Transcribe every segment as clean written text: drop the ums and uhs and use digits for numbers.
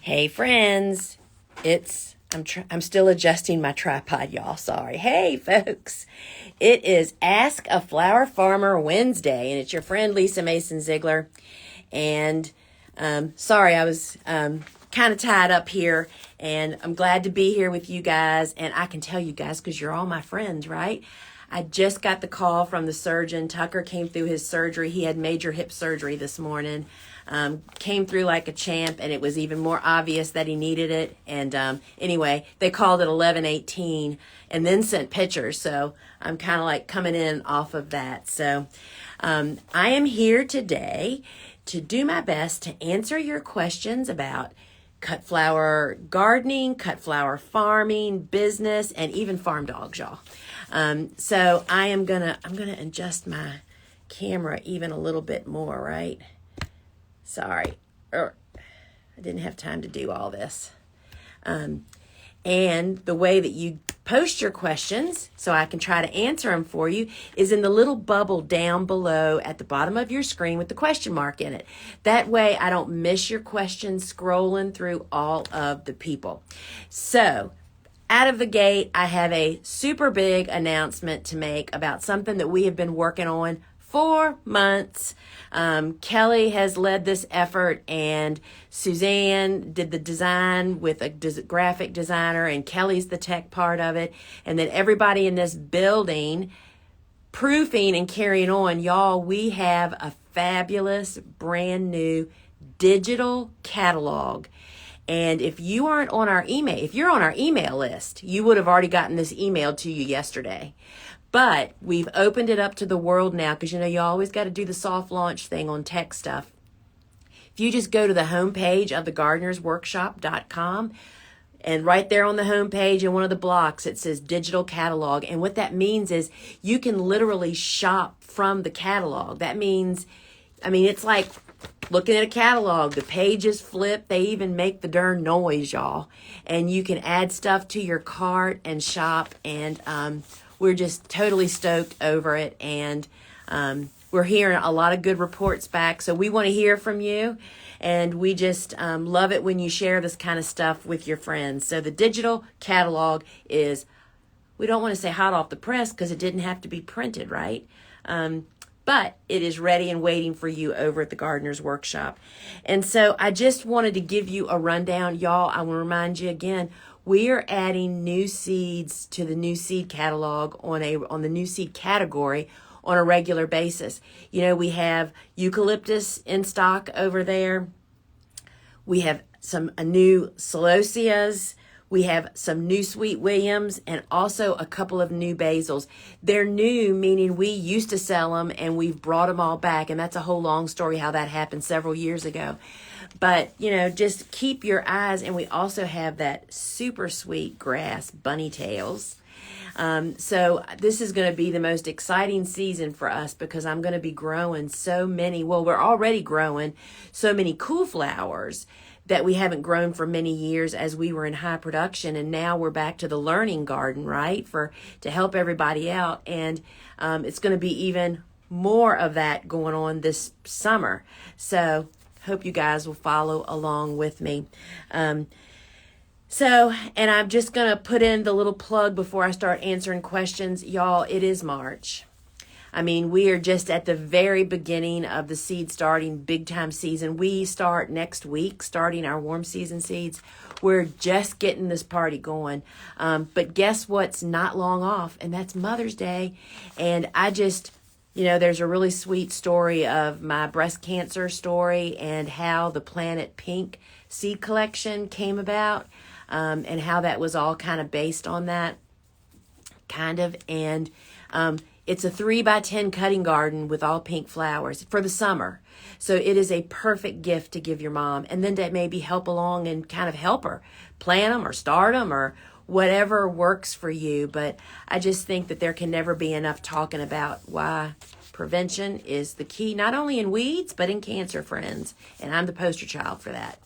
Hey friends, I'm still adjusting my tripod, y'all. Sorry. Hey folks, it is Ask a Flower Farmer Wednesday, and it's your friend Lisa Mason Ziegler. And sorry, I was kind of tied up here, and I'm glad to be here with you guys. And I can tell you guys because you're all my friends, right? I just got the call from the surgeon. Tucker came through his surgery. He had major hip surgery this morning. Came through like a champ, and it was even more obvious that he needed it. And anyway, they called at 11:18 and then sent pictures. So I'm kind of like coming in off of that. So I am here today to do my best to answer your questions about cut flower gardening, cut flower farming, business, and even farm dogs, y'all. So I'm gonna adjust my camera even a little bit more, right? Sorry, I didn't have time to do all this. And the way that you post your questions, so I can try to answer them for you, is in the little bubble down below at the bottom of your screen with the question mark in it. That way I don't miss your questions scrolling through all of the people. So out of the gate, I have a super big announcement to make about something that we have been working on for months. Kelly has led this effort, and Suzanne did the design with a graphic designer, and Kelly's the tech part of it. And then everybody in this building proofing and carrying on. Y'all, we have a fabulous brand new digital catalog. And if you aren't on our email, if you're on our email list, you would have already gotten this emailed to you yesterday. But we've opened it up to the world now because, you always got to do the soft launch thing on tech stuff. If you just go to the homepage of thegardenersworkshop.com, and right there on the homepage in one of the blocks, it says digital catalog. And what that means is you can literally shop from the catalog. That means, it's like looking at a catalog. The pages flip. They even make the darn noise, y'all. And you can add stuff to your cart and shop. And we're just totally stoked over it. And we're hearing a lot of good reports back. So we want to hear from you. And we just love it when you share this kind of stuff with your friends. So the digital catalog is, we don't want to say hot off the press because it didn't have to be printed, right? But it is ready and waiting for you over at the Gardener's Workshop. And so I just wanted to give you a rundown. Y'all, I want to remind you again, we are adding new seeds to the new seed catalog on the new seed category on a regular basis. We have eucalyptus in stock over there. We have some new celosias. We have some new sweet Williams and also a couple of new basils. They're new, meaning we used to sell them and we've brought them all back. And that's a whole long story how that happened several years ago. But, just keep your eyes. And we also have that super sweet grass bunny tails. So this is going to be the most exciting season for us because I'm going to be growing so many. Well, we're already growing so many cool flowers that we haven't grown for many years as we were in high production. And now we're back to the learning garden, right? To help everybody out. And it's going to be even more of that going on this summer. So hope you guys will follow along with me. And I'm just going to put in the little plug before I start answering questions. Y'all, it is March. We are just at the very beginning of the seed starting big time season. We start next week, starting our warm season seeds. We're just getting this party going. But guess what's not long off? And that's Mother's Day. And I just, there's a really sweet story of my breast cancer story and how the Planet Pink seed collection came about. And how that was all kind of based on that, And it's a 3x10 cutting garden with all pink flowers for the summer. So it is a perfect gift to give your mom, and then to maybe help along and kind of help her plant them or start them or whatever works for you. But I just think that there can never be enough talking about why prevention is the key, not only in weeds, but in cancer, friends. And I'm the poster child for that.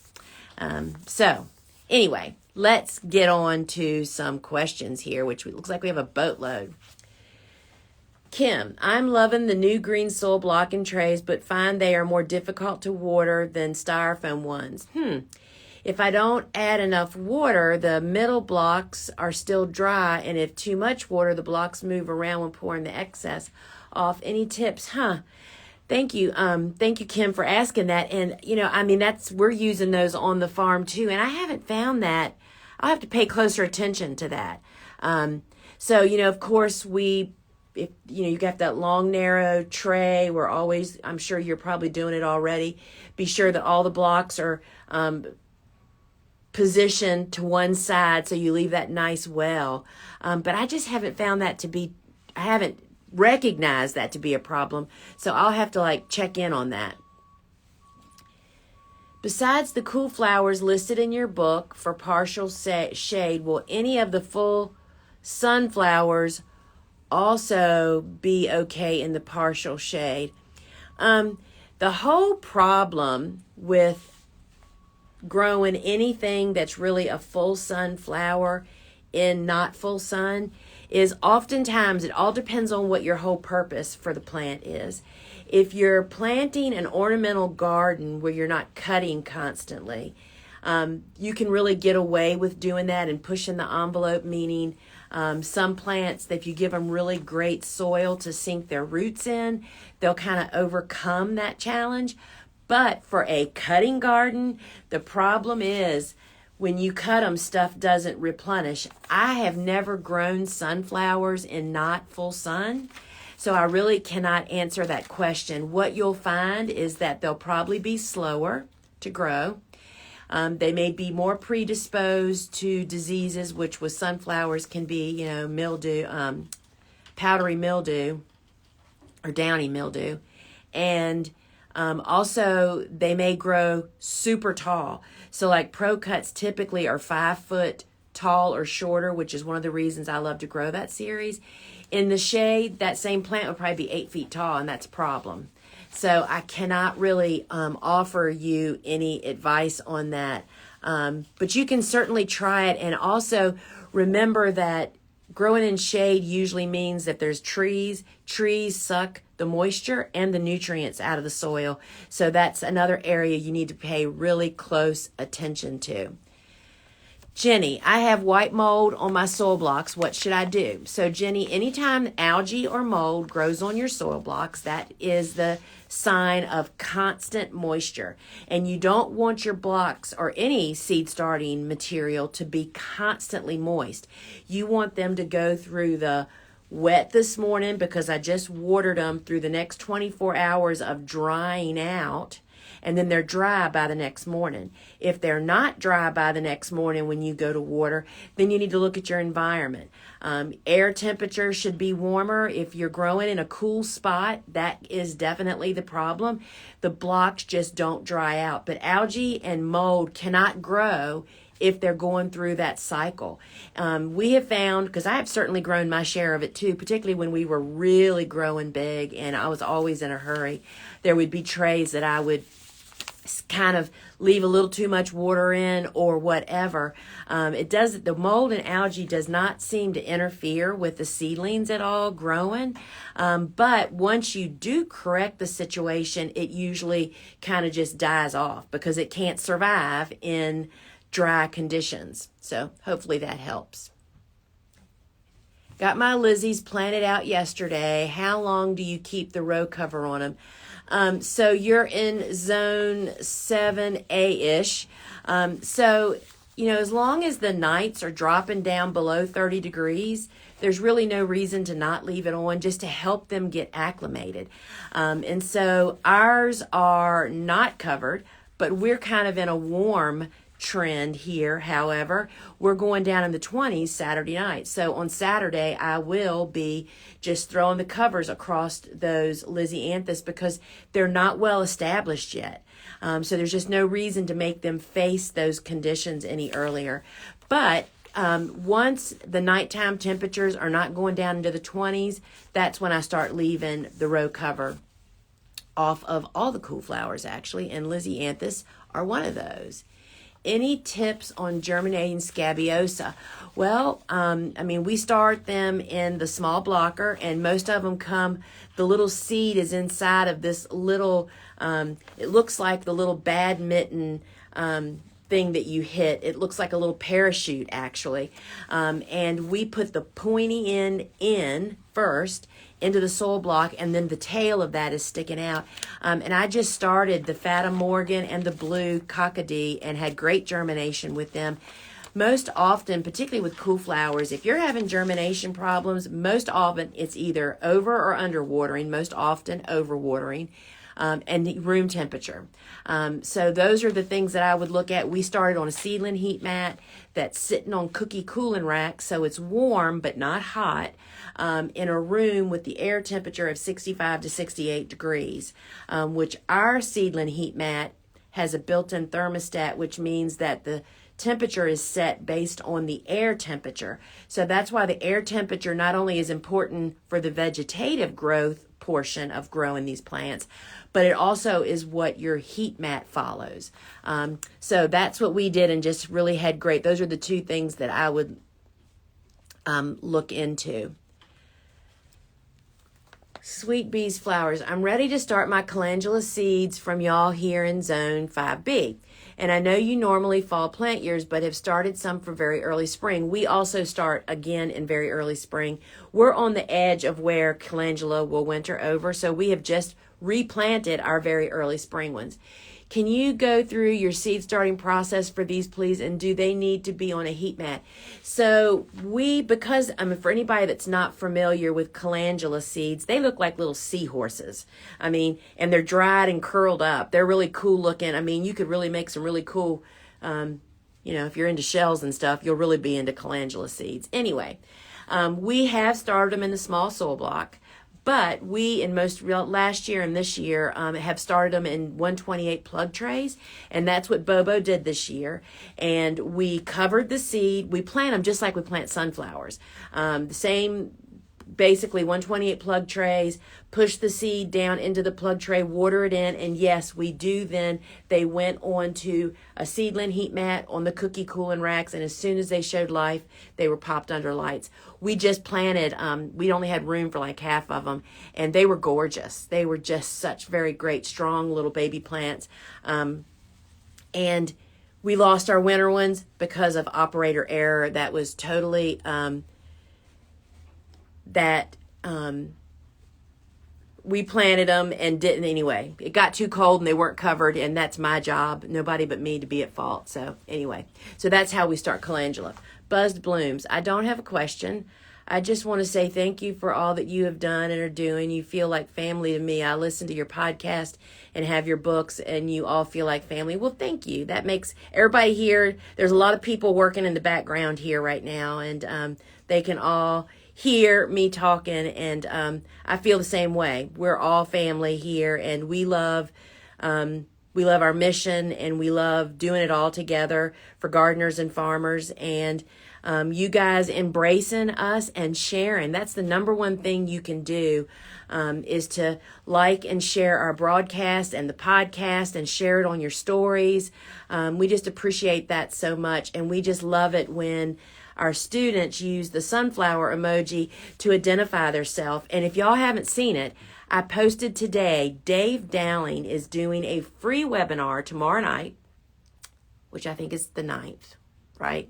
So anyway, let's get on to some questions here, which looks like we have a boatload. Kim, I'm loving the new green soil blocking trays, but find they are more difficult to water than styrofoam ones. If I don't add enough water, the middle blocks are still dry, and if too much water, the blocks move around when pouring the excess off. Any tips? Thank you, Kim, for asking that. And we're using those on the farm too, and I haven't found that. I'll have to pay closer attention to that. So of course if you got that long narrow tray, I'm sure you're probably doing it already. Be sure that all the blocks are positioned to one side, so you leave that nice well. But I just haven't found that I haven't recognized that to be a problem. So I'll have to check in on that. Besides the cool flowers listed in your book for partial shade, will any of the full sunflowers also be okay in the partial shade? The whole problem with growing anything that's really a full sunflower in not full sun is oftentimes it all depends on what your whole purpose for the plant is. If you're planting an ornamental garden where you're not cutting constantly, you can really get away with doing that and pushing the envelope, meaning some plants, if you give them really great soil to sink their roots in, they'll kind of overcome that challenge. But for a cutting garden, the problem is when you cut them, stuff doesn't replenish. I have never grown sunflowers in not full sun, so I really cannot answer that question. What you'll find is that they'll probably be slower to grow. They may be more predisposed to diseases, which with sunflowers can be, mildew, powdery mildew or downy mildew. And also, they may grow super tall. So Pro Cuts typically are 5 foot tall or shorter, which is one of the reasons I love to grow that series. In the shade, that same plant would probably be 8 feet tall, and that's a problem. So I cannot really offer you any advice on that. But you can certainly try it. And also remember that growing in shade usually means that there's trees. Trees suck the moisture and the nutrients out of the soil. So that's another area you need to pay really close attention to. Jenny, I have white mold on my soil blocks. What should I do? So Jenny, anytime algae or mold grows on your soil blocks, that is the sign of constant moisture. And you don't want your blocks or any seed starting material to be constantly moist. You want them to go through the wet this morning because I just watered them through the next 24 hours of drying out. And then they're dry by the next morning. If they're not dry by the next morning when you go to water, then you need to look at your environment. Air temperature should be warmer. If you're growing in a cool spot, that is definitely the problem. The blocks just don't dry out. But algae and mold cannot grow if they're going through that cycle. We have found, because I have certainly grown my share of it too, particularly when we were really growing big and I was always in a hurry, there would be trays that I would kind of leave a little too much water in or whatever. The mold and algae does not seem to interfere with the seedlings at all growing. But once you do correct the situation, it usually kind of just dies off because it can't survive in dry conditions. So hopefully that helps. Got my Lizzies planted out yesterday. How long do you keep the row cover on them? So you're in zone 7A-ish. So, as long as the nights are dropping down below 30 degrees, there's really no reason to not leave it on, just to help them get acclimated. And so ours are not covered, but we're kind of in a warm trend here. However, we're going down in the 20s Saturday night. So on Saturday, I will be just throwing the covers across those Lizzianthus because they're not well established yet. So there's just no reason to make them face those conditions any earlier. But once the nighttime temperatures are not going down into the 20s, that's when I start leaving the row cover off of all the cool flowers, actually, and Lizzianthus are one of those. Any tips on germinating Scabiosa? Well, we start them in the small blocker, and most of them the little seed is inside of this little, it looks like the little badminton thing that you hit. It looks like a little parachute, actually. And we put the pointy end in first into the soil block, and then the tail of that is sticking out. And I just started the Fata Morgan and the blue cockadee and had great germination with them. Most often, particularly with cool flowers, if you're having germination problems, most often it's either over or under watering, most often over watering, and room temperature. So those are the things that I would look at. We started on a seedling heat mat that's sitting on cookie cooling racks, so it's warm but not hot, in a room with the air temperature of 65 to 68 degrees, which our seedling heat mat has a built-in thermostat, which means that the temperature is set based on the air temperature. So that's why the air temperature not only is important for the vegetative growth portion of growing these plants, but it also is what your heat mat follows. So that's what we did and just really had great. Those are the two things that I would look into. Sweet Bees flowers. I'm ready to start my calendula seeds from y'all here in Zone 5B. And I know you normally fall plant years, but have started some for very early spring. We also start again in very early spring. We're on the edge of where calendula will winter over, so we have just replanted our very early spring ones. Can you go through your seed starting process for these, please? And do they need to be on a heat mat? So because for anybody that's not familiar with calendula seeds, they look like little seahorses. And they're dried and curled up. They're really cool looking. You could really make some really cool, if you're into shells and stuff, you'll really be into calendula seeds. Anyway, we have started them in the small soil block. But we, in last year and this year, have started them in 128 plug trays, and that's what Bobo did this year. And we covered the seed. We plant them just like we plant sunflowers. The same, basically 128 plug trays, push the seed down into the plug tray, water it in, and yes, we do then. They went on to a seedling heat mat on the cookie cooling racks, and as soon as they showed life, they were popped under lights. We just planted, we only had room for like half of them, and they were gorgeous. They were just such very great, strong little baby plants. And we lost our winter ones because of operator error. That was totally, we planted them and didn't anyway. It got too cold and they weren't covered, and that's my job. Nobody but me to be at fault. So anyway, so that's how we start calendula. Buzzed blooms. I don't have a question. I just want to say thank you for all that you have done and are doing. You feel like family to me. I listen to your podcast and have your books, and you all feel like family. Well, thank you. That makes everybody here. There's a lot of people working in the background here right now, and they can all hear me talking, and I feel the same way. We're all family here, and we love our mission, and we love doing it all together for gardeners and farmers, and you guys embracing us and sharing. That's the number one thing you can do, is to like and share our broadcast and the podcast and share it on your stories. We just appreciate that so much, and we just love it when our students use the sunflower emoji to identify themselves. And if y'all haven't seen it, I posted today, Dave Dowling is doing a free webinar tomorrow night, which I think is the 9th, right?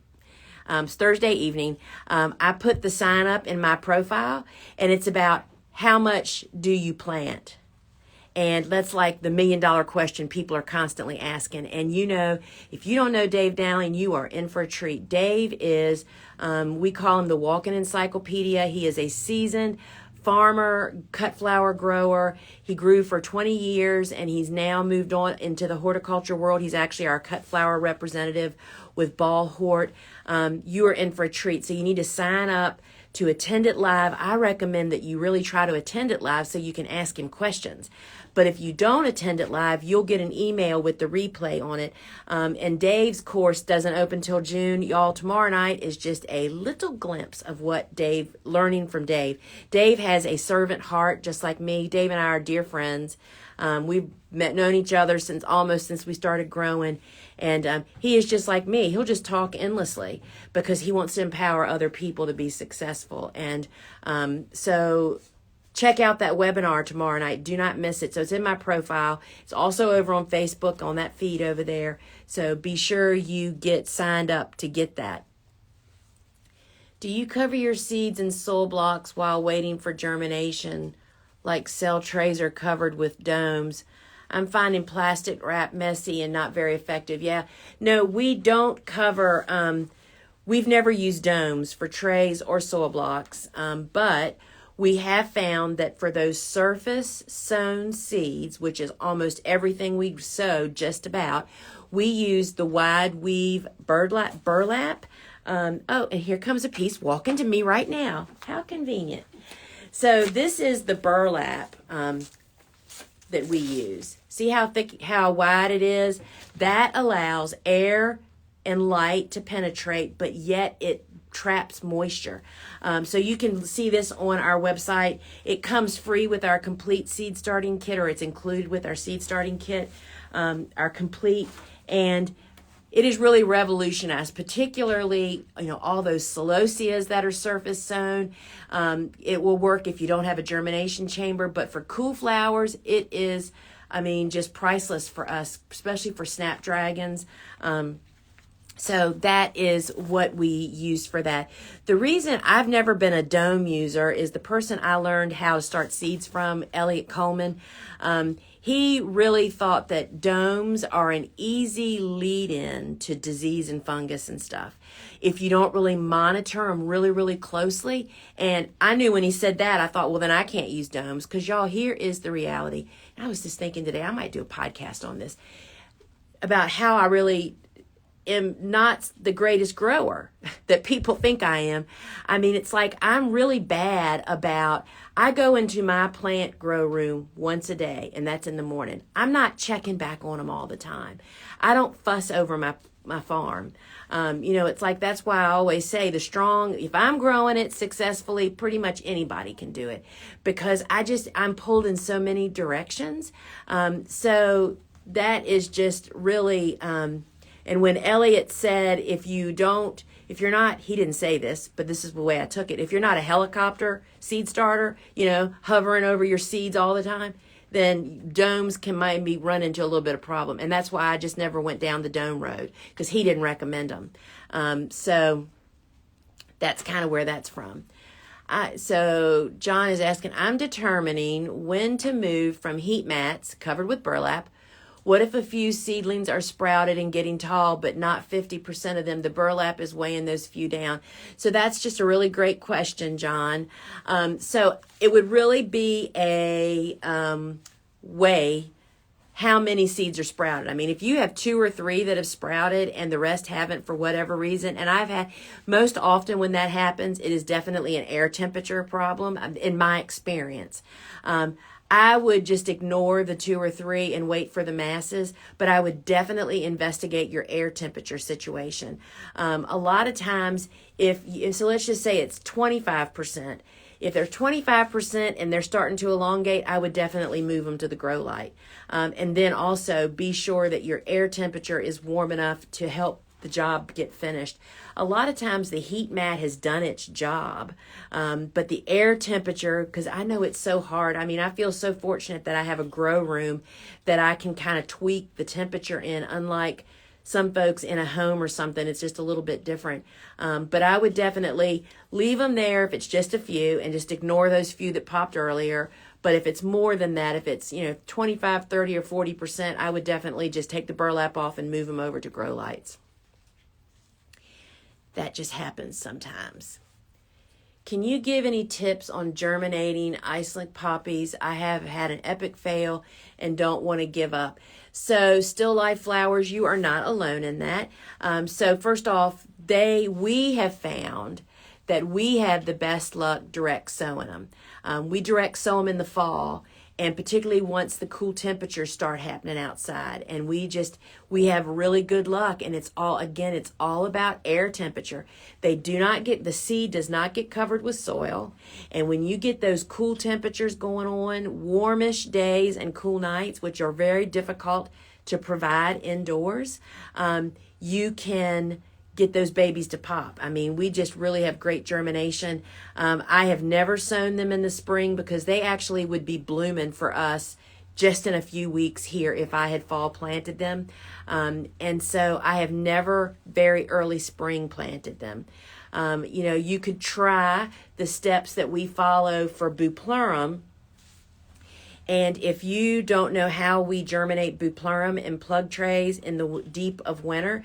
It's Thursday evening. I put the sign up in my profile, and it's about how much do you plant? And that's like the $1 million question people are constantly asking. And if you don't know Dave Dowling, you are in for a treat. Dave is, we call him the walking encyclopedia. He is a seasoned farmer, cut flower grower. He grew for 20 years, and he's now moved on into the horticulture world. He's actually our cut flower representative with Ball Hort. You are in for a treat. So you need to sign up to attend it live. I recommend that you really try to attend it live so you can ask him questions. But if you don't attend it live, you'll get an email with the replay on it. And Dave's course doesn't open till June. Y'all, tomorrow night is just a little glimpse of what learning from Dave. Dave has a servant heart, just like me. Dave and I are dear friends. We've known each other since we started growing. And he is just like me. He'll just talk endlessly because he wants to empower other people to be successful. And so check out that webinar tomorrow night. Do not miss it. So it's in my profile. It's also over on Facebook on that feed over there. So be sure you get signed up to get that. Do you cover your seeds in soil blocks while waiting for germination, like cell trays are covered with domes? I'm finding plastic wrap messy and not very effective. Yeah, no, we don't cover, we've never used domes for trays or soil blocks, but we have found that for those surface sown seeds, which is almost everything we sow just about, we use the wide weave burlap. Oh, and here comes a piece walking to me right now. How convenient. So this is the burlap that we use. See how thick, how wide it is? That allows air and light to penetrate, but yet it traps moisture. So you can see this on our website. It comes free with our complete seed starting kit, or it's included with our seed starting kit, our complete, and it is really revolutionized, particularly, all those celosias that are surface sown. It will work if you don't have a germination chamber, but for cool flowers, it is, just priceless for us, especially for snapdragons. So that is what we use for that. The reason I've never been a dome user is the person I learned how to start seeds from, Elliot Coleman. He really thought that domes are an easy lead-in to disease and fungus and stuff if you don't really monitor them really, really closely. And I knew when he said that, I thought, well, then I can't use domes, because y'all, here is the reality. And I was just thinking today, I might do a podcast on this about how I really am not the greatest grower that people think I am. It's like I'm really bad about, I go into my plant grow room once a day, and that's in the morning. I'm not checking back on them all the time. I don't fuss over my farm. It's like, that's why I always say if I'm growing it successfully, pretty much anybody can do it, because I'm pulled in so many directions. So that is just really, and when Elliot said, if you're not, he didn't say this, but this is the way I took it. If you're not a helicopter seed starter, hovering over your seeds all the time, then domes can maybe run into a little bit of problem. And that's why I just never went down the dome road, because he didn't recommend them. So that's kind of where that's from. So John is asking, I'm determining when to move from heat mats covered with burlap. What if a few seedlings are sprouted and getting tall, but not 50% of them? The burlap is weighing those few down. So that's just a really great question, John. So it would really be a weigh how many seeds are sprouted. If you have 2 or 3 that have sprouted and the rest haven't for whatever reason, and I've had, most often when that happens, it is definitely an air temperature problem in my experience. I would just ignore the 2 or 3 and wait for the masses, but I would definitely investigate your air temperature situation. A lot of times, so let's just say it's 25%. If they're 25% and they're starting to elongate, I would definitely move them to the grow light. And then also be sure that your air temperature is warm enough to help the job get finished. A lot of times the heat mat has done its job, but the air temperature, because I know it's so hard. I feel so fortunate that I have a grow room that I can kind of tweak the temperature in, unlike some folks in a home or something. It's just a little bit different. But I would definitely leave them there if it's just a few, and just ignore those few that popped earlier. But if it's more than that, if it's 25, 30, or 40%, I would definitely just take the burlap off and move them over to grow lights. That just happens sometimes. Can you give any tips on germinating Iceland poppies? I have had an epic fail and don't want to give up. So still life flowers, you are not alone in that. So first off, we have found that we have the best luck direct sowing them. We direct sow them in the fall, and particularly once the cool temperatures start happening outside. And we have really good luck. And it's all about air temperature. The seed does not get covered with soil. And when you get those cool temperatures going on, warmish days and cool nights, which are very difficult to provide indoors, you can get those babies to pop. I mean, we just really have great germination. I have never sown them in the spring because they actually would be blooming for us just in a few weeks here if I had fall planted them. And so I have never very early spring planted them. You could try the steps that we follow for Bupleurum. And if you don't know how we germinate Bupleurum in plug trays in the deep of winter,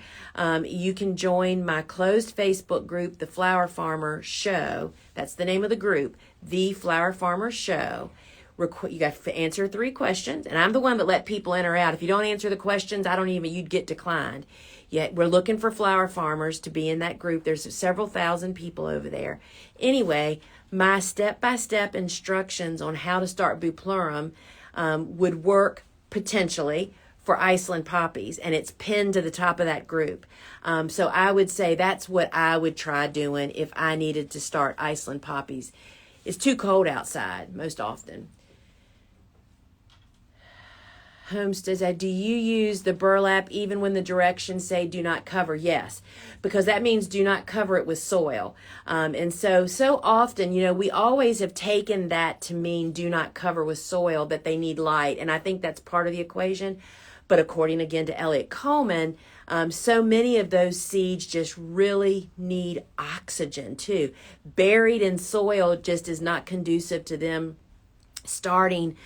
you can join my closed Facebook group, The Flower Farmer Show. That's the name of the group, The Flower Farmer Show. You got to answer 3 questions, and I'm the one that let people enter out. If you don't answer the questions, you'd get declined. Yet we're looking for flower farmers to be in that group. There's several thousand people over there. Anyway, my step-by-step instructions on how to start Bupleurum would work potentially for Iceland poppies, and it's pinned to the top of that group. So I would say that's what I would try doing if I needed to start Iceland poppies. It's too cold outside most often. Homestead said, do you use the burlap even when the directions say do not cover? Yes, because that means do not cover it with soil. And so often, we always have taken that to mean do not cover with soil, that they need light. And I think that's part of the equation. But according again to Elliot Coleman, so many of those seeds just really need oxygen too. Buried in soil just is not conducive to them starting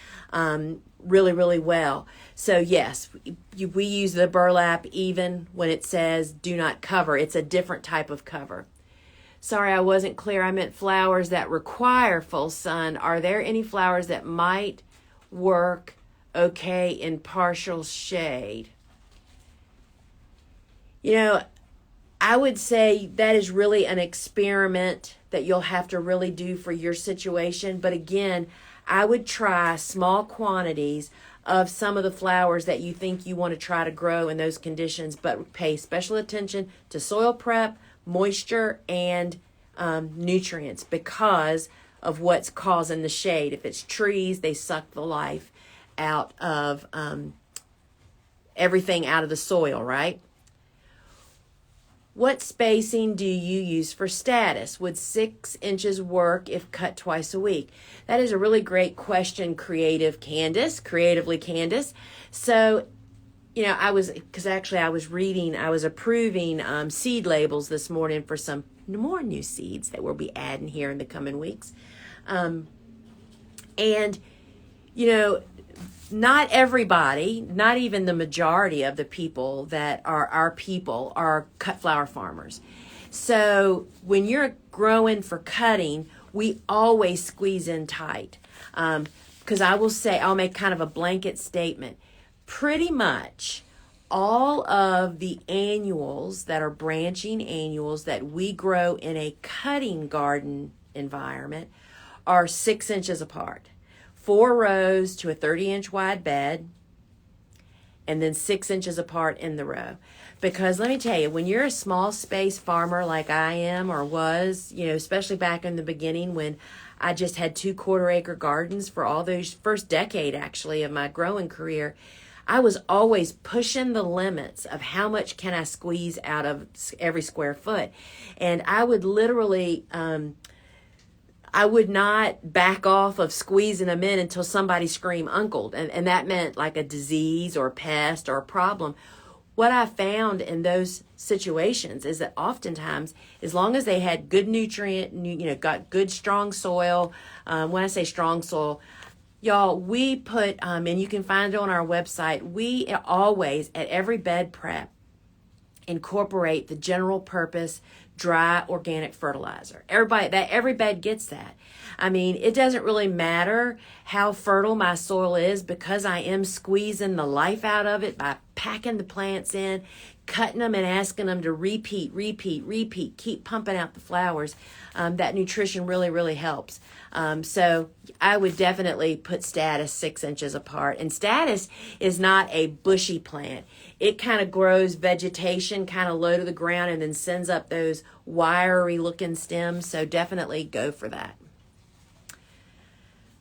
really, really well. So yes, we use the burlap even when it says do not cover. It's a different type of cover. Sorry, I wasn't clear. I meant flowers that require full sun. Are there any flowers that might work okay in partial shade? I would say that is really an experiment that you'll have to really do for your situation. But again, I would try small quantities of some of the flowers that you think you want to try to grow in those conditions, but pay special attention to soil prep, moisture, and nutrients because of what's causing the shade. If it's trees, they suck the life out of everything out of the soil, right? What spacing do you use for status? Would 6 inches work if cut twice a week? That is a really great question, Creatively Candace. So, I was approving seed labels this morning for some more new seeds that we'll be adding here in the coming weeks. Not everybody, not even the majority of the people that are our people are cut flower farmers. So when you're growing for cutting, we always squeeze in tight. Because I'll make kind of a blanket statement. Pretty much all of the annuals that are branching annuals that we grow in a cutting garden environment are 6 inches apart. 4 rows to a 30-inch wide bed, and then 6 inches apart in the row. Because let me tell you, when you're a small space farmer like I am or was, especially back in the beginning when I just had 2 quarter-acre gardens for all those first decade, actually, of my growing career, I was always pushing the limits of how much can I squeeze out of every square foot. And I would literally... I would not back off of squeezing them in until somebody screamed uncle. And that meant like a disease or a pest or a problem. What I found in those situations is that oftentimes, as long as they had good nutrient, got good strong soil, when I say strong soil, y'all, we put, and you can find it on our website, we always, at every bed prep, incorporate the general purpose dry organic fertilizer. Every bed gets that. I mean, it doesn't really matter how fertile my soil is because I am squeezing the life out of it by packing the plants in, cutting them and asking them to repeat, keep pumping out the flowers. That nutrition really, really helps. So I would definitely put status 6 inches apart. And status is not a bushy plant. It kind of grows vegetation kind of low to the ground and then sends up those wiry looking stems. So definitely go for that.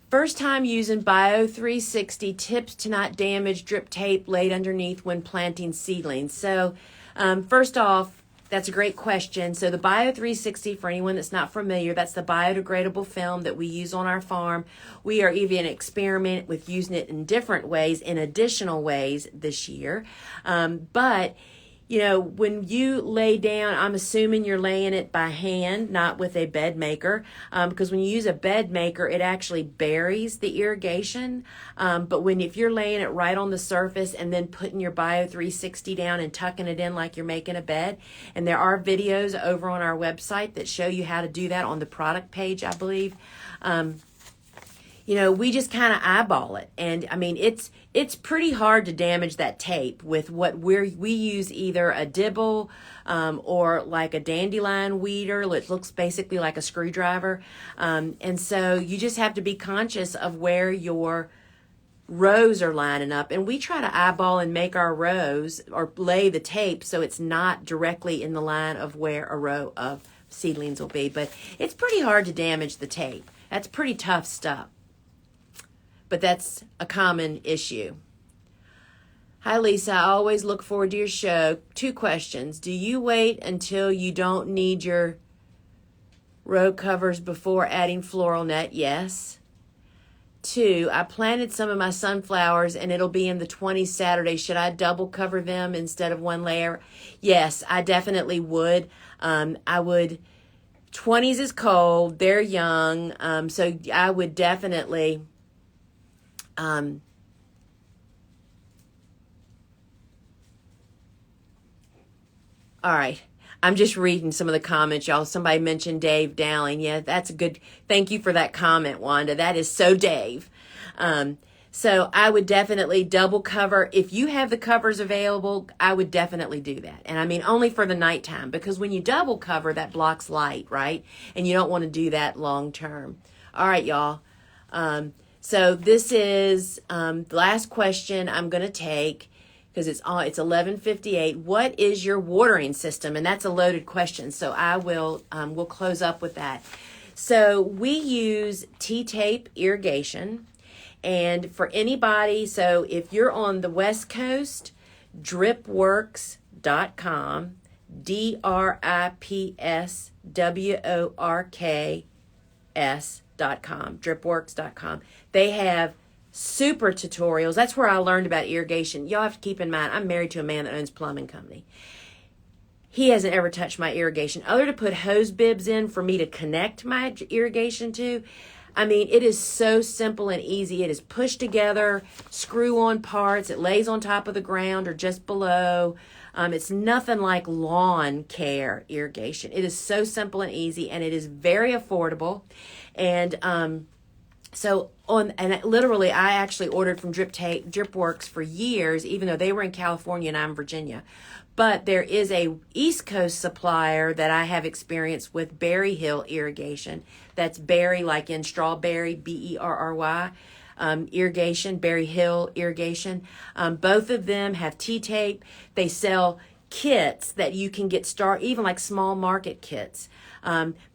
First time using Bio 360, tips to not damage drip tape laid underneath when planting seedlings. So first off, That's a great question. So the Bio 360, for anyone that's not familiar, that's the biodegradable film that we use on our farm. We are even experimenting with using it in different ways, in additional ways this year. But you know, when you lay down, I'm assuming you're laying it by hand, not with a bed maker, because when you use a bed maker, it actually buries the irrigation. But if you're laying it right on the surface and then putting your Bio 360 down and tucking it in like you're making a bed, and there are videos over on our website that show you how to do that on the product page, I believe. You know, we just kind of eyeball it. And I mean, it's pretty hard to damage that tape with what we use either a dibble or like a dandelion weeder. It looks basically like a screwdriver. And so you just have to be conscious of where your rows are lining up. And we try to eyeball and make our rows or lay the tape so it's not directly in the line of where a row of seedlings will be. But it's pretty hard to damage the tape. That's pretty tough stuff. But that's a common issue. Hi, Lisa. I always look forward to your show. 2 questions. Do you wait until you don't need your row covers before adding floral net? Yes. 2, I planted some of my sunflowers and it'll be in the 20s Saturday. Should I double cover them instead of one layer? Yes, I definitely would. I would. 20s is cold. They're young. So I would definitely... all right. I'm just reading some of the comments, y'all. Somebody mentioned Dave Dowling. Yeah, that's a good, thank you for that comment, Wanda. That is so Dave. So I would definitely double cover. If you have the covers available, I would definitely do that. And I mean, only for the nighttime, because when you double cover, that blocks light, right? And you don't want to do that long term. All right, y'all. So this is the last question I'm going to take, because it's 11:58. What is your watering system? And that's a loaded question, so I will we'll close up with that. So we use T-tape irrigation, and for anybody, so if you're on the West Coast, dripworks.com, DRIPSWORKS.com, dripworks.com. They have super tutorials. That's where I learned about irrigation. Y'all have to keep in mind, I'm married to a man that owns a plumbing company. He hasn't ever touched my irrigation, other to put hose bibs in for me to connect my irrigation to. I mean, it is so simple and easy. It is pushed together, screw on parts. It lays on top of the ground or just below. It's nothing like lawn care irrigation. It is so simple and easy, and it is very affordable. And literally, I actually ordered from DripWorks for years, even though they were in California and I'm in Virginia. But there is a East Coast supplier that I have experience with, Berry Hill Irrigation. That's berry like in strawberry, Berry, irrigation, Berry Hill Irrigation. Both of them have T-tape. They sell kits that you can get even like small market kits.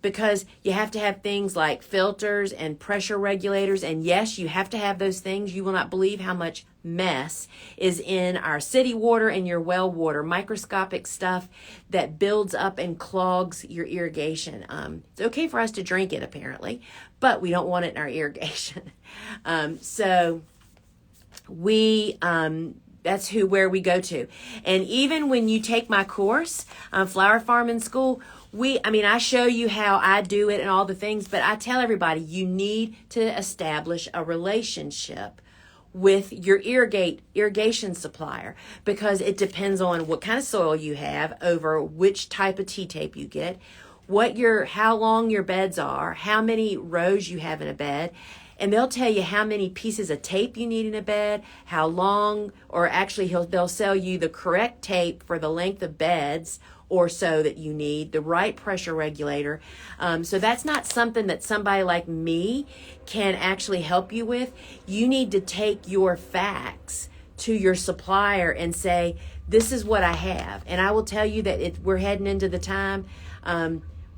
Because you have to have things like filters and pressure regulators. And yes, you have to have those things. You will not believe how much mess is in our city water and your well water, microscopic stuff that builds up and clogs your irrigation. It's okay for us to drink it, apparently, but we don't want it in our irrigation. So that's where we go to. And even when you take my course, Flower Farming School, I show you how I do it and all the things, but I tell everybody you need to establish a relationship with your irrigation supplier, because it depends on what kind of soil you have, over which type of T-tape you get, how long your beds are, how many rows you have in a bed. And they'll tell you how many pieces of tape you need in a bed, how long, or actually they'll sell you the correct tape for the length of beds or so that you need, the right pressure regulator. So that's not something that somebody like me can actually help you with. You need to take your facts to your supplier and say, this is what I have. And I will tell you that we're heading into the time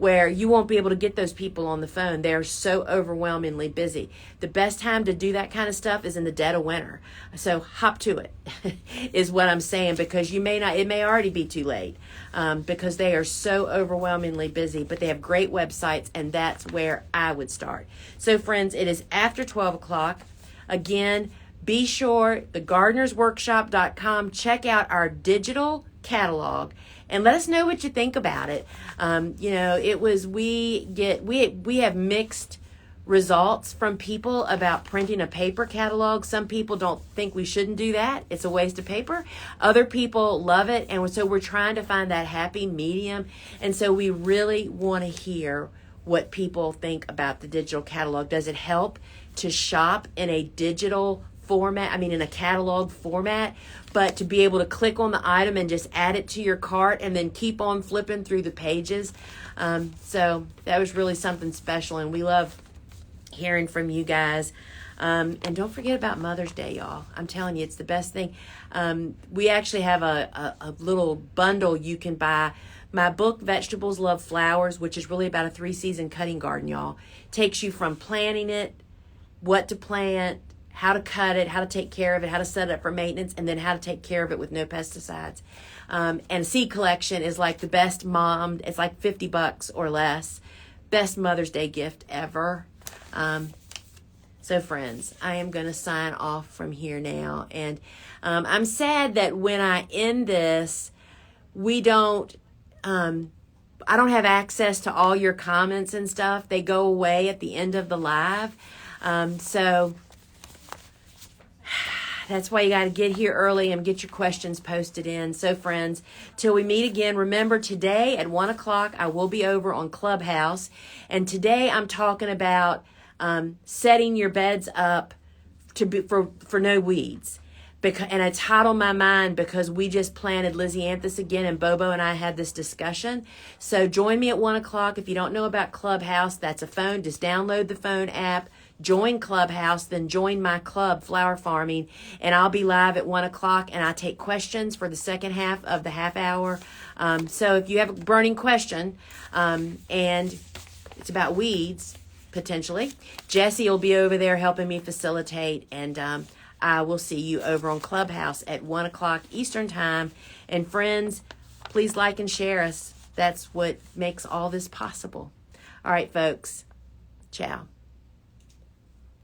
where you won't be able to get those people on the phone. They're so overwhelmingly busy. The best time to do that kind of stuff is in the dead of winter. So hop to it is what I'm saying, because it may already be too late, because they are so overwhelmingly busy, but they have great websites, and that's where I would start. So friends, it is after 12 o'clock. Again, be sure, thegardenersworkshop.com, check out our digital catalog and let us know what you think about it. We have mixed results from people about printing a paper catalog. Some people don't think we shouldn't do that. It's a waste of paper. Other people love it. And so we're trying to find that happy medium. And so we really want to hear what people think about the digital catalog. Does it help to shop in a digital format, in a catalog format, but to be able to click on the item and just add it to your cart and then keep on flipping through the pages? So that was really something special, and we love hearing from you guys. And don't forget about Mother's Day, y'all. I'm telling you, it's the best thing. We actually have a little bundle you can buy. My book, Vegetables Love Flowers, which is really about a 3-season cutting garden, y'all, takes you from planting it, what to plant, how to cut it, how to take care of it, how to set it up for maintenance, and then how to take care of it with no pesticides. And seed collection is like the best mom. It's like $50 or less. Best Mother's Day gift ever. So friends, I am going to sign off from here now. And I'm sad that when I end this, I don't have access to all your comments and stuff. They go away at the end of the live. So that's why you got to get here early and get your questions posted in. So friends, till we meet again, remember today at 1 o'clock, I will be over on Clubhouse. And today I'm talking about setting your beds up for no weeds. And it's hot on my mind because we just planted Lysianthus again, and Bobo and I had this discussion. So join me at 1 o'clock. If you don't know about Clubhouse, that's a phone. Just download the phone app, join Clubhouse, then join my club, Flower Farming, and I'll be live at 1 o'clock, and I take questions for the second half of the half hour. So if you have a burning question, and it's about weeds, potentially, Jessie will be over there helping me facilitate, and I will see you over on Clubhouse at 1 o'clock Eastern Time. And friends, please like and share us. That's what makes all this possible. All right, folks. Ciao.